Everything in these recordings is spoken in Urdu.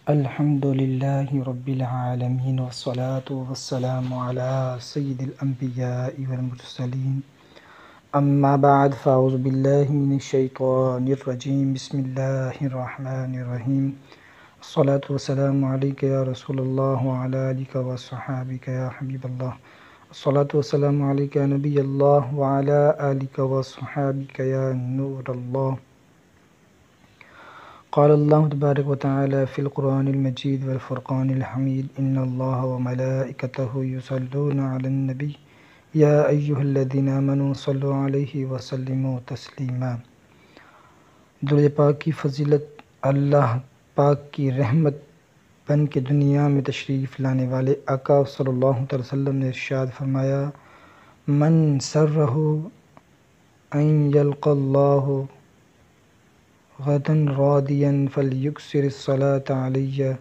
الحمد لله رب العالمين والصلاة والسلام على سيد الأنبياء والمرسلين أما بعد فأعوذ بالله من الشيطان الرجيم بسم الله الرحمن الرحيم الصلاة والسلام عليك يا رسول الله وعلى آلك وصحابك يا حبيب الله الصلاة والسلام عليك يا نبي الله وعلى آلك وصحابك يا نور الله. قال الله تبارك وتعالى في القرآن المجيد والفرقان الحميد إن الله وملائكته يصلون على النبي يا أيها الذين آمنوا صلوا عليه وسلموا تسلیما. درود پاک کی فضیلت اللہ پاک کی رحمت بن کے دنیا میں تشریف لانے والے آقا صلی اللہ علیہ وسلم نے ارشاد فرمایا: من سرہ ان یلقى اللہ غداً راضیا فلیکثر الصلاۃ علیہ.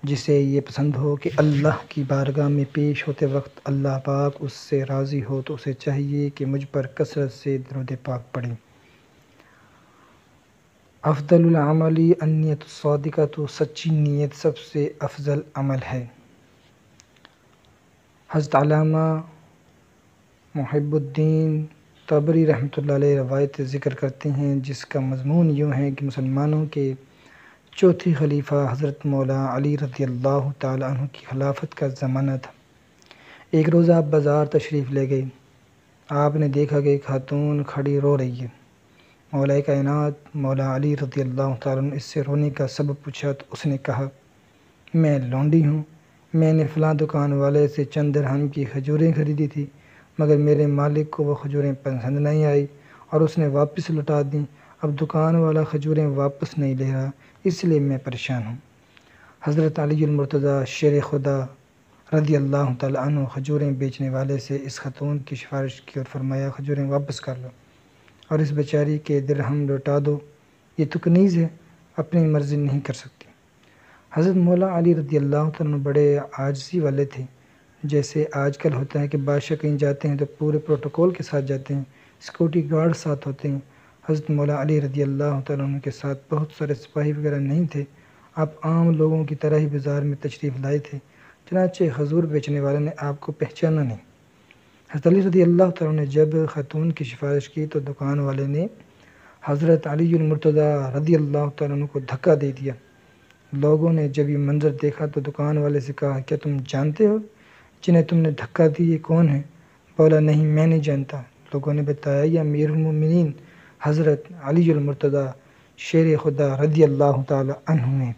جسے یہ پسند ہو کہ اللہ کی بارگاہ میں پیش ہوتے وقت اللہ پاک اس سے راضی ہو تو اسے چاہیے کہ مجھ پر کثرت سے درود پاک پڑھیں. افضل العمل النیت الصادقہ، تو سچی نیت سب سے افضل عمل ہے. حضرت علامہ محب الدین طبری رحمۃ اللہ علیہ روایت ذکر کرتے ہیں جس کا مضمون یوں ہے کہ مسلمانوں کے چوتھے خلیفہ حضرت مولا علی رضی اللہ تعالیٰ عنہ کی خلافت کا زمانہ تھا. ایک روز آپ بازار تشریف لے گئے. آپ نے دیکھا کہ ایک خاتون کھڑی رو رہی ہے. مولا کائنات مولا علی رضی اللہ تعالیٰ عنہ اس سے رونے کا سبب پوچھا تو اس نے کہا: میں لونڈی ہوں، میں نے فلاں دکان والے سے چند درہم کی کھجوریں خریدی تھی، مگر میرے مالک کو وہ کھجوریں پسند نہیں آئی اور اس نے واپس لوٹا دیں. اب دکان والا کھجوریں واپس نہیں لے رہا، اس لیے میں پریشان ہوں. حضرت علی المرتضیٰ شیر خدا رضی اللہ تعالیٰ عنہ کھجوریں بیچنے والے سے اس خاتون کی سفارش کی اور فرمایا: کھجوریں واپس کر لو اور اس بیچاری کے درہم لوٹا دو. یہ تو کنیز ہے، اپنی مرضی نہیں کر سکتی. حضرت مولا علی رضی اللہ تعالیٰ عنہ بڑے عاجزی والے تھے. جیسے آج کل ہوتا ہے کہ بادشاہ کہیں جاتے ہیں تو پورے پروٹوکول کے ساتھ جاتے ہیں، سیکورٹی گارڈ ساتھ ہوتے ہیں. حضرت مولا علی رضی اللہ تعالیٰ عنہ کے ساتھ بہت سارے سپاہی وغیرہ نہیں تھے. آپ عام لوگوں کی طرح ہی بازار میں تشریف لائے تھے. چنانچہ کھجور بیچنے والے نے آپ کو پہچانا نہیں. حضرت علی رضی اللہ تعالیٰ عنہ نے جب خاتون کی سفارش کی تو دکان والے نے حضرت علی المرتضیٰ رضی اللہ تعالیٰ عنہ کو دھکا دے دیا. لوگوں نے جب یہ منظر دیکھا تو دکان والے سے کہا: کیا تم جانتے ہو جنہیں تم نے دھکا دی یہ کون ہے؟ بولا: نہیں، میں نہیں جانتا. لوگوں نے بتایا: یہ امیر المومنین حضرت علی المرتضیٰ شیر خدا رضی اللہ تعالیٰ عنہ ہیں.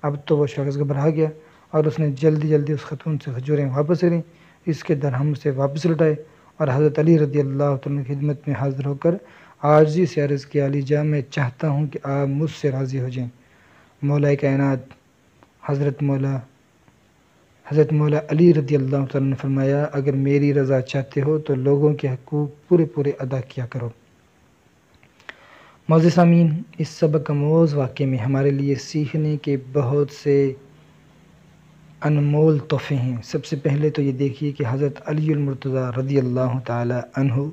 اب تو وہ شخص گھبرا گیا اور اس نے جلدی جلدی اس خاتون سے کھجوریں واپس لیں، اس کے درہم سے واپس لوٹائے اور حضرت علی رضی اللہ تعالیٰ کی خدمت میں حاضر ہو کر عاجزی سے عرض کیا: علی جان، میں چاہتا ہوں کہ آپ مجھ سے راضی ہو جائیں. مولا کائنات حضرت مولا علی رضی اللہ تعالیٰ نے فرمایا: اگر میری رضا چاہتے ہو تو لوگوں کے حقوق پورے ادا کیا کرو. معزز سامعین، اس سبق آموز واقعے میں ہمارے لیے سیکھنے کے بہت سے انمول تحفے ہیں. سب سے پہلے تو یہ دیکھیے کہ حضرت علی المرتضیٰ رضی اللہ تعالیٰ عنہ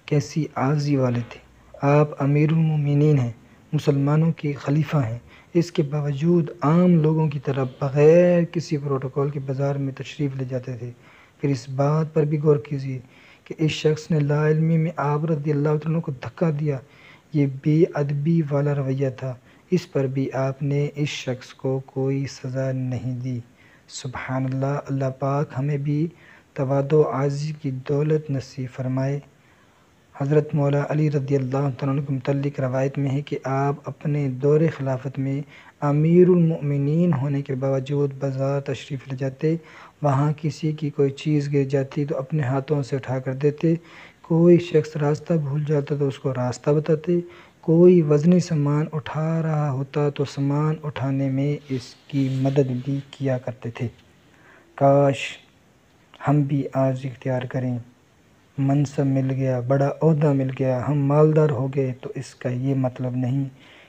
کیسی عاجزی والے تھے. آپ امیر المومنین ہیں، مسلمانوں کے خلیفہ ہیں، اس کے باوجود عام لوگوں کی طرح بغیر کسی پروٹوکول کے بازار میں تشریف لے جاتے تھے. پھر اس بات پر بھی غور کیجیے کہ اس شخص نے لا علمی میں آپ رضی اللہ عنہ کو دھکا دیا. یہ بے ادبی والا رویہ تھا. اس پر بھی آپ نے اس شخص کو کوئی سزا نہیں دی. سبحان اللہ. اللہ پاک ہمیں بھی تواضع و عاجزی کی دولت نصیب فرمائے. حضرت مولا علی رضی اللہ تعالیٰ عنہ کے متعلق روایت میں ہے کہ آپ اپنے دور خلافت میں امیر المؤمنین ہونے کے باوجود بازار تشریف لے جاتے. وہاں کسی کی کوئی چیز گر جاتی تو اپنے ہاتھوں سے اٹھا کر دیتے. کوئی شخص راستہ بھول جاتا تو اس کو راستہ بتاتے. کوئی وزنی سامان اٹھا رہا ہوتا تو سامان اٹھانے میں اس کی مدد بھی کیا کرتے تھے. کاش ہم بھی آج اختیار کریں. منصب مل گیا، بڑا عہدہ مل گیا، ہم مالدار ہو گئے تو اس کا یہ مطلب نہیں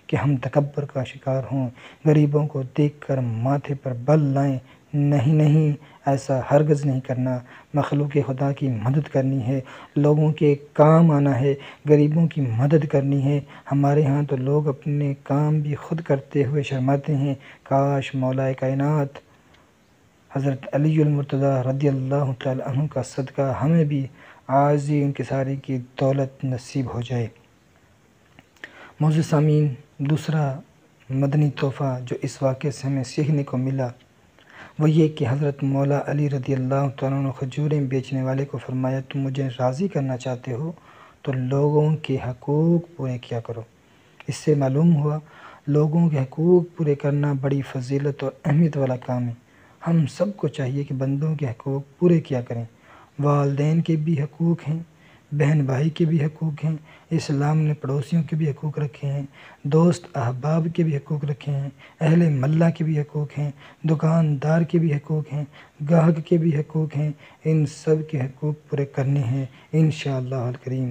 کہ ہم تکبر کا شکار ہوں، غریبوں کو دیکھ کر ماتھے پر بل لائیں، نہیں نہیں، ایسا ہرگز نہیں کرنا۔ مخلوق خدا کی مدد کرنی ہے، لوگوں کے کام آنا ہے، غریبوں کی مدد کرنی ہے۔ ہمارے ہاں تو لوگ اپنے کام بھی خود کرتے ہوئے شرماتے ہیں۔ کاش مولا کائنات حضرت علی المرتضیٰ رضی اللہ تعالی عنہ کا صدقہ ہمیں بھی عاجزی انکساری کی دولت نصیب ہو جائے۔ معزز سامعین، دوسرا مدنی تحفہ جو اس واقعے سے ہمیں سیکھنے کو ملا وہ یہ کہ حضرت مولا علی رضی اللہ تعالیٰ عنہ کھجوریں بیچنے والے کو فرمایا، تم مجھے راضی کرنا چاہتے ہو تو لوگوں کے حقوق پورے کیا کرو۔ اس سے معلوم ہوا لوگوں کے حقوق پورے کرنا بڑی فضیلت اور اہمیت والا کام ہے۔ ہم سب کو چاہیے کہ بندوں کے حقوق پورے کیا کریں۔ والدین کے بھی حقوق ہیں، بہن بھائی کے بھی حقوق ہیں، اسلام نے پڑوسیوں کے بھی حقوق رکھے ہیں، دوست احباب کے بھی حقوق رکھے ہیں، اہل محلہ کے بھی حقوق ہیں، دکاندار کے بھی حقوق ہیں، گاہک کے بھی حقوق ہیں۔ ان سب کے حقوق پورے کرنے ہیں انشاءاللہ الکریم۔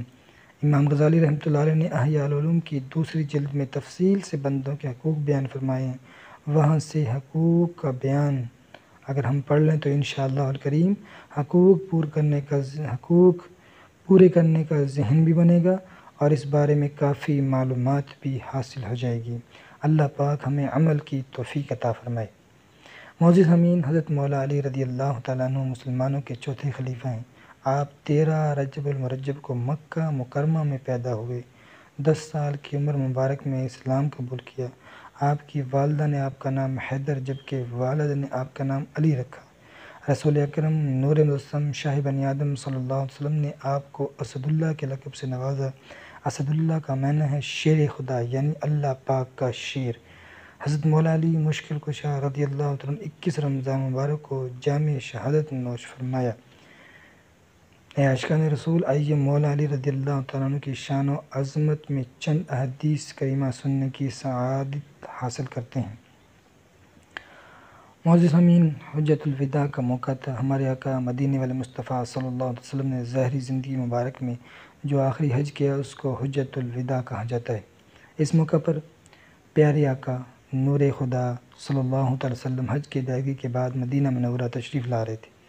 امام غزالی رحمۃ اللہ علیہ نے احیاء العلوم کی دوسری جلد میں تفصیل سے بندوں کے حقوق بیان فرمائے ہیں۔ وہاں سے حقوق کا بیان اگر ہم پڑھ لیں تو انشاءاللہ الکریم حقوق پورے کرنے کا ذہن بھی بنے گا اور اس بارے میں کافی معلومات بھی حاصل ہو جائے گی۔ اللہ پاک ہمیں عمل کی توفیق عطا فرمائے۔ معزز سامعین، حضرت مولا علی رضی اللہ تعالیٰ عنہ مسلمانوں کے چوتھے خلیفہ ہیں۔ آپ 13 رجب المرجب کو مکہ مکرمہ میں پیدا ہوئے۔ 10 سال کی عمر مبارک میں اسلام قبول کیا۔ آپ کی والدہ نے آپ کا نام حیدر جبکہ والد نے آپ کا نام علی رکھا۔ رسول اکرم نور مجسم شاہ بنی آدم صلی اللہ علیہ وسلم نے آپ کو اسد اللہ کے لقب سے نوازا۔ اسد اللہ کا معنی ہے شیر خدا، یعنی اللہ پاک کا شیر۔ حضرت مولا علی مشکل کشا رضی اللہ عنہ 21 رمضان مبارک کو جامع شہادت نوش فرمایا۔ اے عاشقان رسول، آئیے مولا علی رضی اللہ تعالیٰ عنہ کی شان و عظمت میں چند احادیث کریمہ سننے کی سعادت حاصل کرتے ہیں۔ معزز سامعین، حجۃ الوداع کا موقع تھا۔ ہمارے آقا مدینے والے مصطفیٰ صلی اللہ علیہ وسلم نے ظاہری زندگی مبارک میں جو آخری حج کیا اس کو حجۃ الوداع کہا جاتا ہے۔ اس موقع پر پیارے آقا نور خدا صلی اللہ علیہ وسلم حج کی ادائیگی کے بعد مدینہ منورہ تشریف لا رہے تھے۔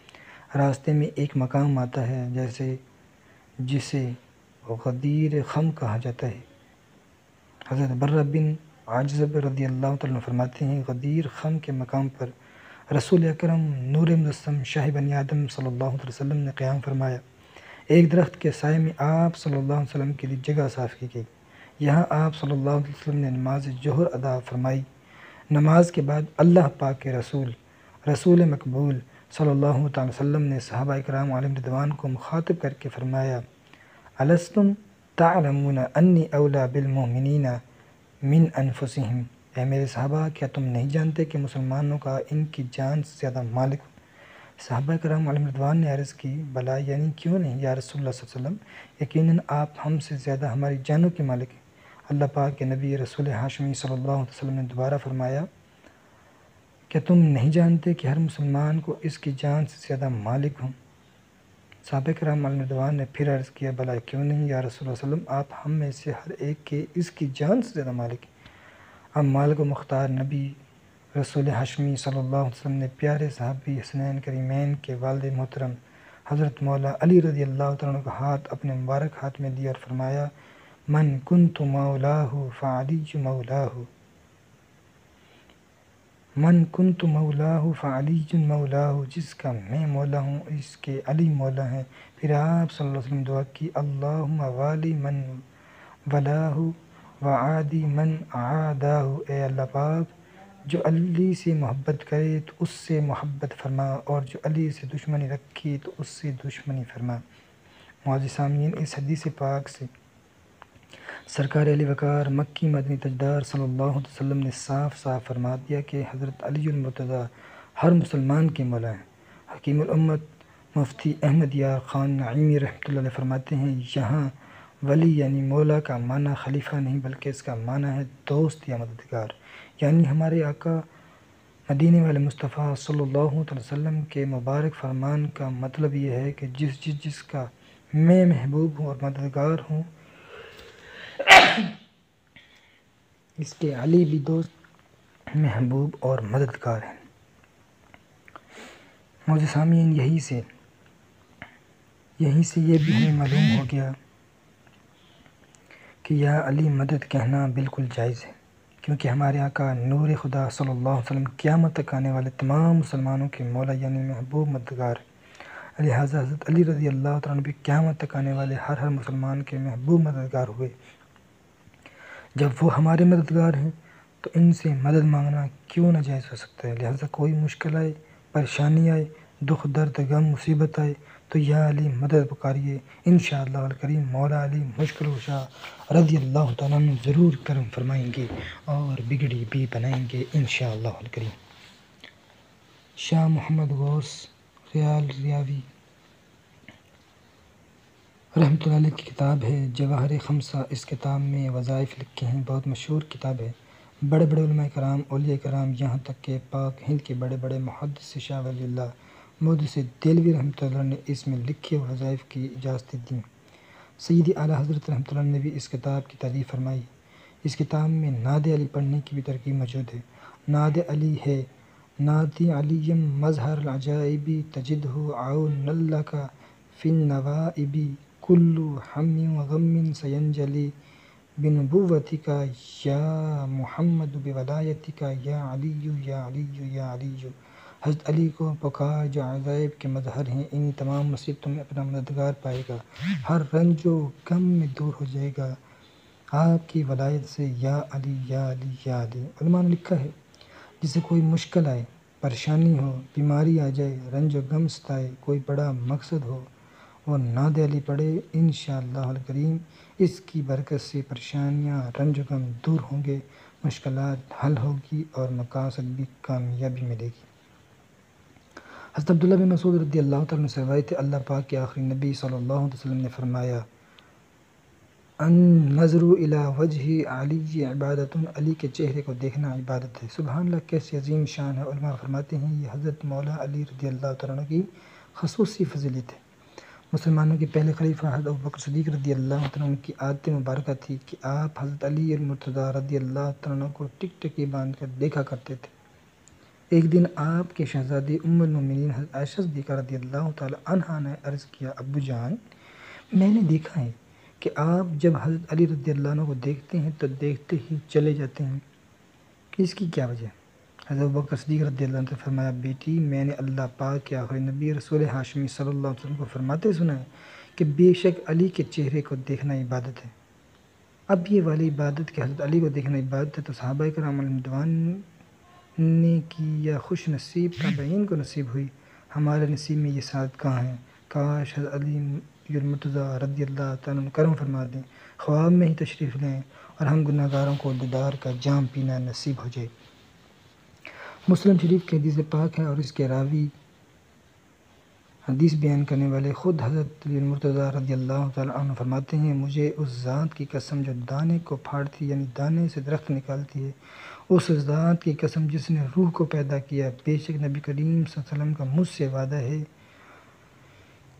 راستے میں ایک مقام آتا ہے جسے غدیر خم کہا جاتا ہے۔ حضرت برہ بن عازب رضی اللہ تعالیٰ عنہ فرماتے ہیں، غدیر خم کے مقام پر رسول اکرم نور مجسم شاہ بنی آدم صلی اللہ علیہ وسلم نے قیام فرمایا۔ ایک درخت کے سائے میں آپ صلی اللہ علیہ وسلم کے لیے جگہ صاف کی گئی۔ یہاں آپ صلی اللہ علیہ وسلم نے نماز ظہر ادا فرمائی۔ نماز کے بعد اللہ پاک کے رسول مقبول صلی اللہ تعالی وسلم نے صحابہ اکرام علیہم رضوان کو مخاطب کر کے فرمایا، الستم تعلمون انی اولی بالمؤمنین من انفسہم، اے میرے صحابہ کیا تم نہیں جانتے کہ مسلمانوں کا ان کی جان سے زیادہ مالک ہوں؟ صحابہ کرام علیہم رضوان نے عرض کی، بلا یعنی کیوں نہیں یا رسول اللہ صلی اللہ علیہ وسلم، یقیناً آپ ہم سے زیادہ ہماری جانوں کے مالک ہیں۔ اللہ پاک کے نبی رسول ہاشمی صلی اللہ علیہ وسلم نے دوبارہ فرمایا، کیا تم نہیں جانتے کہ ہر مسلمان کو اس کی جان سے زیادہ مالک ہوں؟ صحابہ کرام علیہم رضوان نے پھر عرض کیا، بلا کیوں نہیں یا رسول اللہ صلی اللہ علیہ وسلم، آپ ہم میں سے ہر ایک کے اس کی جان سے زیادہ مالک ہیں۔ اب مالک و مختار نبی رسول ہاشمی صلی اللہ علیہ وسلم نے پیارے صحابی حسنین کریمین کے والد محترم حضرت مولا علی رضی اللہ تعالیٰ عنہ کا ہاتھ اپنے مبارک ہاتھ میں دیا اور فرمایا، من کنت مولاہ فعلی مولاہ، من کنت مولاہ فعلی مولاہ، جس کا میں مولا ہوں اس کے علی مولا ہیں۔ پھر آپ صلی اللہ علیہ وسلم دعا کی، اللہم والی من ولاہ وعادی من عاداہ، اے اللہ پاک جو علی سے محبت کرے تو اس سے محبت فرما اور جو علی سے دشمنی رکھے تو اس سے دشمنی فرما۔ معزز سامعین، اس حدیث پاک سے سرکار علی وقار مکی مدنی تاجدار صلی اللہ علیہ وسلم نے صاف صاف فرما دیا کہ حضرت علی المرتضیٰ ہر مسلمان کے مولا ہیں۔ حکیم الامت مفتی احمد یار خان نعیمی رحمۃ اللہ علیہ فرماتے ہیں، یہاں ولی یعنی مولا کا معنی خلیفہ نہیں بلکہ اس کا معنی ہے دوست یا مددگار، یعنی ہمارے آقا مدینے والے مصطفیٰ صلی اللہ علیہ وسلم کے مبارک فرمان کا مطلب یہ ہے کہ جس کا میں محبوب ہوں اور مددگار ہوں، اس کے علی بھی دوست محبوب اور مددگار ہیں۔ معزز سامعین، یہیں سے یہ بھی ہمیں معلوم ہو گیا کہ یا علی مدد کہنا بالکل جائز ہے، کیونکہ ہمارے آقا نور خدا صلی اللہ علیہ وسلم قیامت تک آنے والے تمام مسلمانوں کے مولا یعنی محبوب مددگار، لہٰذا حضرت علی رضی اللہ تعالیٰ عنہ بھی قیامت تک آنے والے ہر مسلمان کے محبوب مددگار ہوئے۔ جب وہ ہمارے مددگار ہیں تو ان سے مدد مانگنا کیوں ناجائز ہو سکتا ہے؟ لہٰذا کوئی مشکل آئے، پریشانی آئے، دکھ درد غم مصیبت آئے تو یا علی مدد پکاریے، انشاءاللہ الکریم مولا علی مشکل کشا رضی اللہ تعالیٰ عنہ ضرور کرم فرمائیں گے اور بگڑی بھی بنائیں گے انشاءاللہ الکریم۔ شاہ محمد غوث خیال ریاوی رحمۃ اللہ علیہ کی کتاب ہے جواہر خمسہ، اس کتاب میں وظائف لکھے ہیں، بہت مشہور کتاب ہے۔ بڑے بڑے علماء کرام، اولیاء کرام، یہاں تک کہ پاک ہند کے بڑے بڑے محدث شاہ ولی اللہ محدث دہلوی رحمۃ اللہ نے اس میں لکھے وظائف کی اجازتیں دیں۔ سیدی اعلیٰ حضرت رحمۃ اللہ نے بھی اس کتاب کی تعریف فرمائی۔ اس کتاب میں نعت علی پڑھنے کی بھی ترغیب موجود ہے۔ نعت علی ہے: نعت علیم مظہر العجائب تجدہ عون لک فی النوائب کل ہم و غم سینجلی بنبوتک یا محمد بولایتک یا علی یا علی یا علی۔ حضرت علی کو پکار جو عجائب کے مظہر ہیں، انہی تمام مصیبتوں میں اپنا مددگار پائے گا، ہر رنج و غم میں دور ہو جائے گا آپ کی ولایت سے، یا علی یا علی یا علی۔ علماء نے لکھا ہے جسے کوئی مشکل آئے، پریشانی ہو، بیماری آ جائے، رنج و غم ستائے، کوئی بڑا مقصد ہو، وہ نعت علی پڑھے، انشاءاللہ الکریم اس کی برکت سے پریشانیاں، رنج و غم دور ہوں گے، مشکلات حل ہوگی اور مقاصد بھی کامیابی ملے گی۔ حضرت عبداللہ بن مسعود رضی اللہ تعالیٰ عنہ سے روایت ہے، اللہ پاک کے آخری نبی صلی اللہ علیہ وسلم نے فرمایا: النظر الی وجہ علی عبادۃ، علی کے چہرے کو دیکھنا عبادت ہے۔ سبحان اللہ، کیسی عظیم شان ہے۔ علماء فرماتے ہیں یہ حضرت مولا علی رضی اللہ تعالیٰ عنہ کی خصوصی فضیلت ہے۔ مسلمانوں کے پہلے خلیفہ حضرت ابوبکر صدیق رضی اللہ تعالیٰ عنہ کی عادت مبارکہ تھی کہ آپ حضرت علی المرتضیٰ رضی اللہ تعالیٰ عنہ کو ٹکٹکی باندھ کر دیکھا کرتے تھے۔ ایک دن آپ کے شہزادی ام المومنین حضرت عائشہ صدیقہ رضی اللہ تعالیٰ عنہا نے عرض کیا: ابو جان، میں نے دیکھا ہے کہ آپ جب حضرت علی رضی اللہ عنہ کو دیکھتے ہیں تو دیکھتے ہی چلے جاتے ہیں، کہ اس کی کیا وجہ ہے؟ حضرت ابوبکر صدیق رضی اللہ عنہ نے فرمایا: بیٹی، میں نے اللہ پاک کے آخری نبی رسول ہاشمی صلی اللہ علیہ وسلم کو فرماتے سنا ہے کہ بے شک علی کے چہرے کو دیکھنا عبادت ہے۔ اب یہ والی عبادت کہ حضرت علی کو دیکھنا عبادت ہے تو صحابہ کرام علیہم رضوان نے کی یا خوش نصیب تابعین کو نصیب ہوئی، ہمارے نصیب میں یہ سعادت کہاں ہے؟ کاش حضرت علی المرتضیٰ رضی اللہ تعالیٰ عنہ کرم فرما دیں، خواب میں ہی تشریف لیں اور ہم گناہ گاروں کو دیدار کا جام پینا نصیب ہو جائے۔ مسلم شریف کی حدیث پاک ہے اور اس کے راوی، حدیث بیان کرنے والے خود حضرت علی المرتضیٰ رضی اللہ تعالیٰ عنہ فرماتے ہیں: مجھے اس ذات کی قسم جو دانے کو پھاڑتی یعنی دانے سے درخت نکالتی ہے، اس ذات کی قسم جس نے روح کو پیدا کیا، بے شک نبی کریم صلی اللہ علیہ وسلم کا مجھ سے وعدہ ہے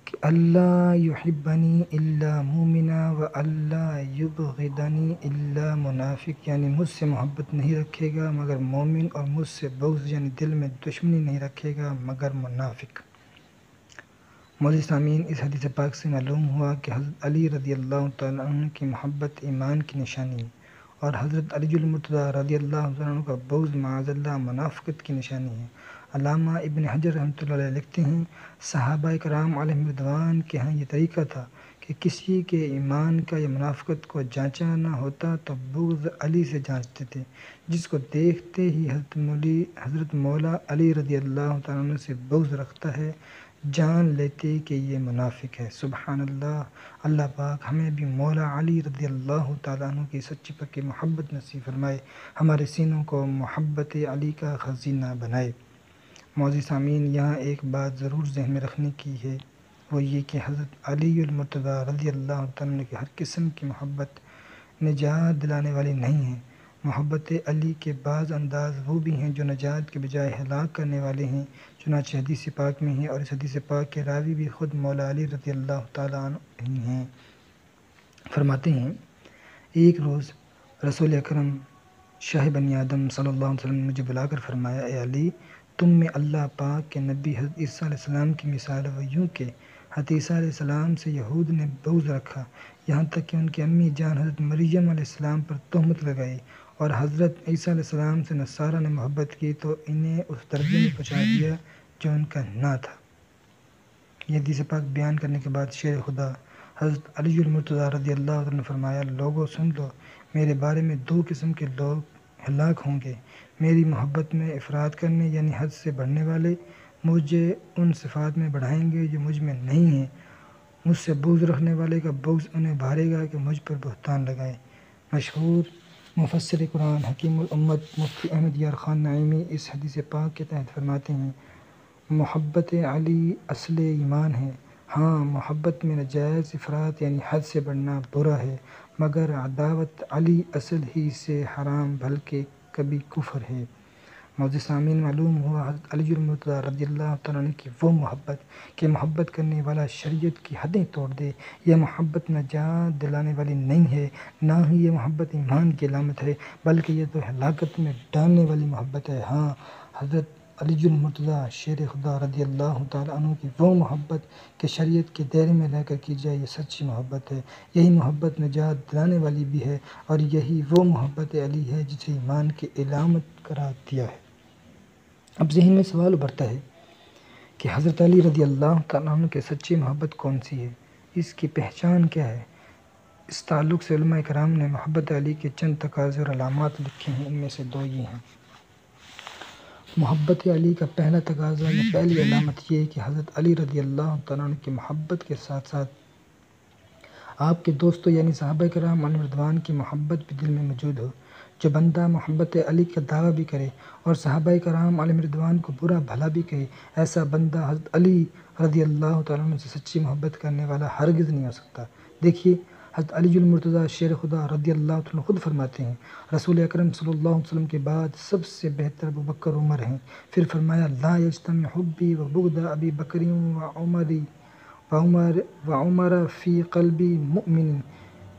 کہ اللہ یحبنی الا مومنا و اللہ یبغضنی الا منافق، یعنی مجھ سے محبت نہیں رکھے گا مگر مومن، اور مجھ سے بغض یعنی دل میں دشمنی نہیں رکھے گا مگر منافق۔ معزز سامعین، اس حدیث پاک سے معلوم ہوا کہ حضرت علی رضی اللہ تعالیٰ عنہ کی محبت ایمان کی نشانی ہے، اور حضرت علی المرتضیٰ رضی اللہ عنہ کا بغض معاذ اللہ منافقت کی نشانی ہے۔ علامہ ابن حجر رحمۃ اللہ علیہ لکھتے ہیں: صحابہ کرام علیہم رضوان کے ہاں یہ طریقہ تھا کہ کسی کے ایمان کا یا منافقت کو جانچا نہ ہوتا تو بغض علی سے جانچتے تھے، جس کو دیکھتے ہی حضرت مولا علی رضی اللہ تعالیٰ عنہ سے بغض رکھتا ہے، جان لیتے کہ یہ منافق ہے۔ سبحان اللہ، اللہ پاک ہمیں بھی مولا علی رضی اللہ تعالیٰ عنہ کی سچی پکی محبت نصیب فرمائے، ہمارے سینوں کو محبت علی کا خزینہ بنائے۔ معزز سامعین، یہاں ایک بات ضرور ذہن میں رکھنے کی ہے، وہ یہ کہ حضرت علی المرتضیٰ رضی اللہ تعالیٰ عنہ کی ہر قسم کی محبت نجات دلانے والی نہیں ہے۔ محبت علی کے بعض انداز وہ بھی ہیں جو نجات کے بجائے ہلاک کرنے والے ہیں، چنانچہ حدیث پاک میں ہے، اور اس حدیث پاک کے راوی بھی خود مولا علی رضی اللہ تعالیٰ عنہ ہیں۔ فرماتے ہیں: ایک روز رسول اکرم شاہ بنی آدم صلی اللہ علیہ وسلم نے مجھے بلا کر فرمایا: اے علی، تم میں اللہ پاک کے نبی حضرت عیسیٰ علیہ السلام کی مثال ہے، یوں کہ حضرت عیسیٰ علیہ السلام سے یہود نے بغض رکھا، یہاں تک کہ ان کی امی جان حضرت مریم علیہ السلام پر تہمت لگائی، اور حضرت عیسیٰ علیہ السلام سے نصارہ نے محبت کی تو انہیں اس درجے میں پہنچا دیا جو ان کا نہ تھا۔ یہ حدیث پاک بیان کرنے کے بعد شیر خدا حضرت علی المرتضیٰ رضی اللہ عنہ نے فرمایا، لوگوں سن لو، میرے بارے میں دو قسم کے لوگ ہلاک ہوں گے، میری محبت میں افراط کرنے یعنی حد سے بڑھنے والے، مجھے ان صفات میں بڑھائیں گے جو مجھ میں نہیں ہیں، مجھ سے بغض رکھنے والے کا بغض انہیں بھارے گا کہ مجھ پر بہتان لگائیں۔ مشہور مفسر قرآن حکیم الامت مفتی احمد یار خان نعیمی اس حدیث پاک کے تحت فرماتے ہیں، محبت علی اصل ایمان ہے، ہاں محبت میں ناجائز افراط یعنی حد سے بڑھنا برا ہے، مگر عداوت علی اصل ہی سے حرام بلکہ کبھی کفر ہے۔ معزز سامعین، معلوم ہوا حضرت علی المرتضیٰ رضی اللہ تعالیٰ عنہ کی وہ محبت کہ محبت کرنے والا شریعت کی حدیں توڑ دے، یہ محبت نجات دلانے والی نہیں ہے، نہ ہی یہ محبت ایمان کی علامت ہے، بلکہ یہ تو ہلاکت میں ڈالنے والی محبت ہے۔ ہاں حضرت علی المرتضیٰ شیر خدا رضی اللہ تعالیٰ عنہ کی وہ محبت کہ شریعت کے دائرے میں رہ کر کی جائے، یہ سچی محبت ہے، یہی محبت نجات دلانے والی بھی ہے، اور یہی وہ محبت علی ہے جسے ایمان کی علامت قرار دیا ہے۔ اب ذہن میں سوال ابھرتا ہے کہ حضرت علی رضی اللہ تعالیٰ عنہ کی سچی محبت کون سی ہے، اس کی پہچان کیا ہے؟ اس تعلق سے علماء کرام نے محبت علی کے چند تقاضے اور علامات لکھے ہیں، ان میں سے دو یہ ہیں۔ محبت علی کا پہلا تقاضا یا پہلی علامت یہ ہے کہ حضرت علی رضی اللہ تعالیٰ عنہ کی محبت کے ساتھ ساتھ آپ کے دوستوں یعنی صحابہ کرام علیہم رضوان کی محبت بھی دل میں موجود ہو۔ جو بندہ محبت علی کا دعویٰ بھی کرے اور صحابہ کرام علیہم رضوان کو برا بھلا بھی کہے، ایسا بندہ حضرت علی رضی اللہ تعالیٰ عنہ سے سچی محبت کرنے والا ہرگز نہیں ہو سکتا۔ دیکھیے حضرت علی المرتضیٰ شیر خدا رضی اللہ تعالیٰ عنہ خود فرماتے ہیں، رسول اکرم صلی اللہ علیہ وسلم کے بعد سب سے بہتر ابوبکر عمر ہیں۔ پھر فرمایا، لا یجتمع حبی و بغض ابی بکر و عمر فی قلبی مؤمن،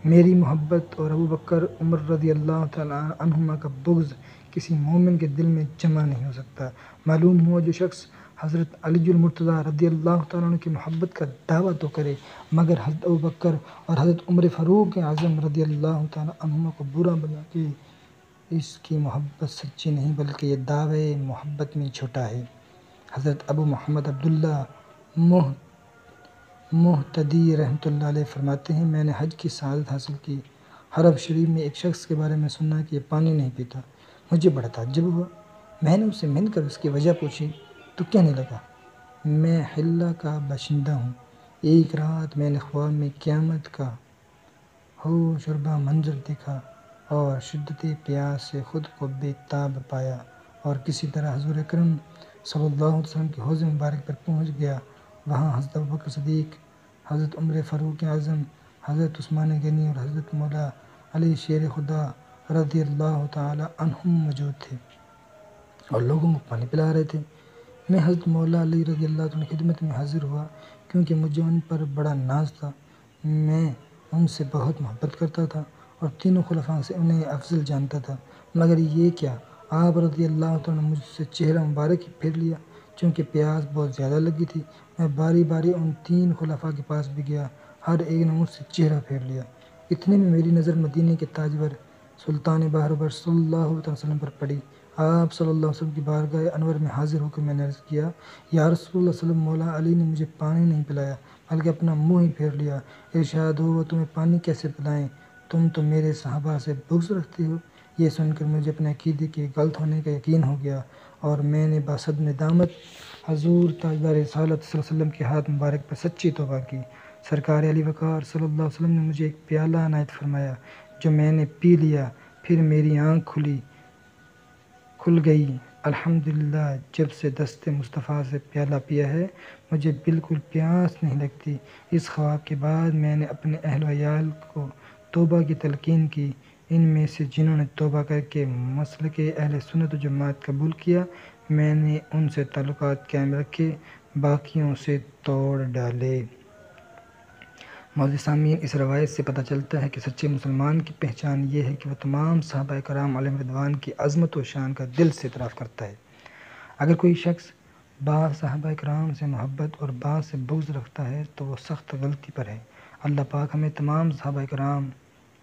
میری محبت اور ابوبکر عمر رضی اللہ تعالیٰ عنہما کا بغض کسی مومن کے دل میں جمع نہیں ہو سکتا۔ معلوم ہوا جو شخص حضرت علی المرتضیٰ رضی اللہ تعالیٰ عنہ کی محبت کا دعویٰ تو کرے مگر حضرت ابوبکر اور حضرت عمر فاروق اعظم رضی اللہ تعالیٰ عنہما کو برا بنا کے، اس کی محبت سچی نہیں بلکہ یہ دعوے محبت میں جھوٹا ہے۔ حضرت ابو محمد عبداللہ محتدی رحمۃ اللہ علیہ فرماتے ہیں، میں نے حج کی سعادت حاصل کی، حرم شریف میں ایک شخص کے بارے میں سنا کہ یہ پانی نہیں پیتا، مجھے بڑا تعجب ہوا، میں نے اس سے مل کر اس کی وجہ پوچھی تو کہنے لگا، میں حلہ کا باشندہ ہوں، ایک رات میں نے خواب میں قیامت کا ہوشربا منظر دیکھا اور شدت پیاس سے خود کو بے تاب پایا، اور کسی طرح حضور اکرم صلی اللہ علیہ وسلم کے حوض مبارک پر پہنچ گیا، وہاں حضرت ابوبکر صدیق، حضرت عمر فاروق اعظم، حضرت عثمان غنی اور حضرت مولا علی شیر خدا رضی اللہ تعالی عنہم موجود تھے اور لوگوں کو پانی پلا رہے تھے۔ میں حضرت مولا علی رضی اللہ عنہ کی خدمت میں حاضر ہوا کیونکہ مجھے ان پر بڑا ناز تھا، میں ان سے بہت محبت کرتا تھا اور تینوں خلفاء سے انہیں افضل جانتا تھا، مگر یہ کیا، آپ رضی اللہ عنہ نے مجھ سے چہرہ مبارک ہی پھیر لیا، چونکہ پیاس بہت زیادہ لگی تھی۔ میں باری باری ان تین خلفاء کے پاس بھی گیا، ہر ایک نے مجھ سے چہرہ پھیر لیا، اتنے میں میری نظر مدینے کے تاجور سلطان باہربر صلی اللہ علیہ وسلم پر پڑی۔ آپ صلی اللہ علیہ وسلم کی بارگاہ انور میں حاضر ہو کر میں نے عرض کیا، یا رسول اللہ صلی اللہ علیہ وسلم، مولا علی نے مجھے پانی نہیں پلایا بلکہ اپنا منہ ہی پھیر لیا، ارشاد ہو وہ تمہیں پانی کیسے پلائیں، تم تو میرے صحابہ سے بغض رکھتے ہو۔ یہ سن کر مجھے اپنے عقیدے کے غلط ہونے کا یقین ہو گیا اور میں نے بصد ندامت حضور تاجدار رسالت صلی اللہ علیہ وسلم کے ہاتھ مبارک پر سچی توبہ کی۔ سرکار علی وقار صلی اللہ علیہ وسلم نے مجھے ایک پیالہ عنایت فرمایا جو میں نے پی لیا، پھر میری آنکھ کھل گئی۔ الحمدللہ، جب سے دست مصطفیٰ سے پیالہ پیا ہے مجھے بالکل پیاس نہیں لگتی۔ اس خواب کے بعد میں نے اپنے اہل و عیال کو توبہ کی تلقین کی، ان میں سے جنہوں نے توبہ کر کے مسلک اہل سنت و جماعت قبول کیا میں نے ان سے تعلقات قائم رکھے، باقیوں سے توڑ ڈالے۔ معزز سامعین، اس روایت سے پتہ چلتا ہے کہ سچے مسلمان کی پہچان یہ ہے کہ وہ تمام صحابہ کرام علیہم رضوان کی عظمت و شان کا دل سے اعتراف کرتا ہے۔ اگر کوئی شخص بعض صحابہ کرام سے محبت اور بعض سے بغض رکھتا ہے تو وہ سخت غلطی پر ہے۔ اللہ پاک ہمیں تمام صحابہ کرام،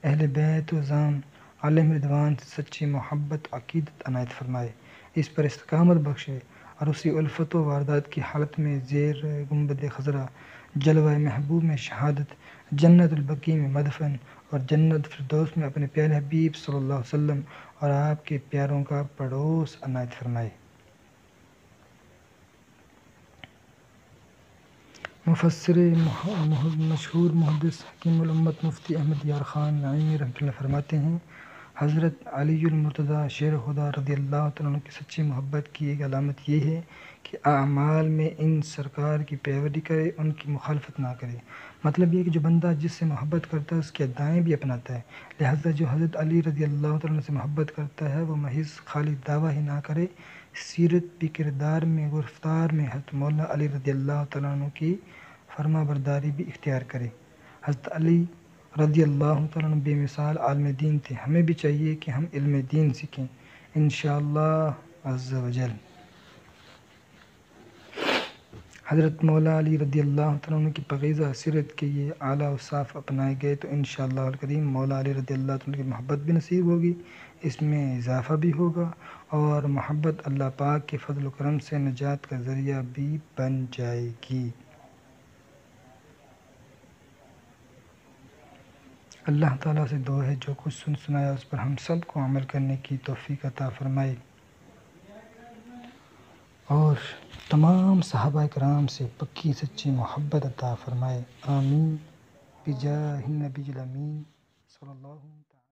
اہل بیت و اعظام علیہم رضوان سے سچی محبت عقیدت عنایت فرمائے، اس پر استقامت بخشے اور اسی الفت و واردات کی حالت میں زیر گنبد خضرا، جلوہ محبوب میں شہادت، جنت البقیع میں مدفن اور جنت فردوس میں اپنے پیارے حبیب صلی اللہ علیہ وسلم اور آپ کے پیاروں کا پڑوس عنایت فرمائے۔ مفسر مشہور محدث حکیم الامت مفتی احمد یار خان نعیمی رحمۃ اللہ فرماتے ہیں، حضرت علی المرتضیٰ شیر خدا رضی اللہ تعالیٰ عنہ کی سچی محبت کی ایک علامت یہ ہے کہ اعمال میں ان سرکار کی پیروی کرے، ان کی مخالفت نہ کرے۔ مطلب یہ کہ جو بندہ جس سے محبت کرتا ہے اس کے ادائیں بھی اپناتا ہے۔ لہذا جو حضرت علی رضی اللہ تعالیٰ عنہ سے محبت کرتا ہے وہ محض خالی دعویٰ ہی نہ کرے، سیرت بھی کردار میں گفتار میں حضرت مولانا علی رضی اللہ تعالیٰ عنہ کی فرما برداری بھی اختیار کرے۔ حضرت علی رضی اللہ تعالیٰ عنہ بے مثال عالم دین تھے، ہمیں بھی چاہیے کہ ہم علم دین سیکھیں انشاءاللہ عز و جل۔ حضرت مولا علی رضی اللہ تعالیٰ عنہ کی پاکیزہ سیرت کے یہ اعلیٰ اوصاف اپنائے گئے تو انشاءاللہ الکریم مولا علی رضی اللہ تعالیٰ عنہ کی محبت بھی نصیب ہوگی، اس میں اضافہ بھی ہوگا اور محبت اللہ پاک کے فضل و کرم سے نجات کا ذریعہ بھی بن جائے گی۔ اللہ تعالیٰ سے دعا ہے جو کچھ سنایا اس پر ہم سب کو عمل کرنے کی توفیق عطا فرمائے اور تمام صحابہ کرام سے پکی سچی محبت عطا فرمائے، آمین بجاہ النبی الامین صلی اللہ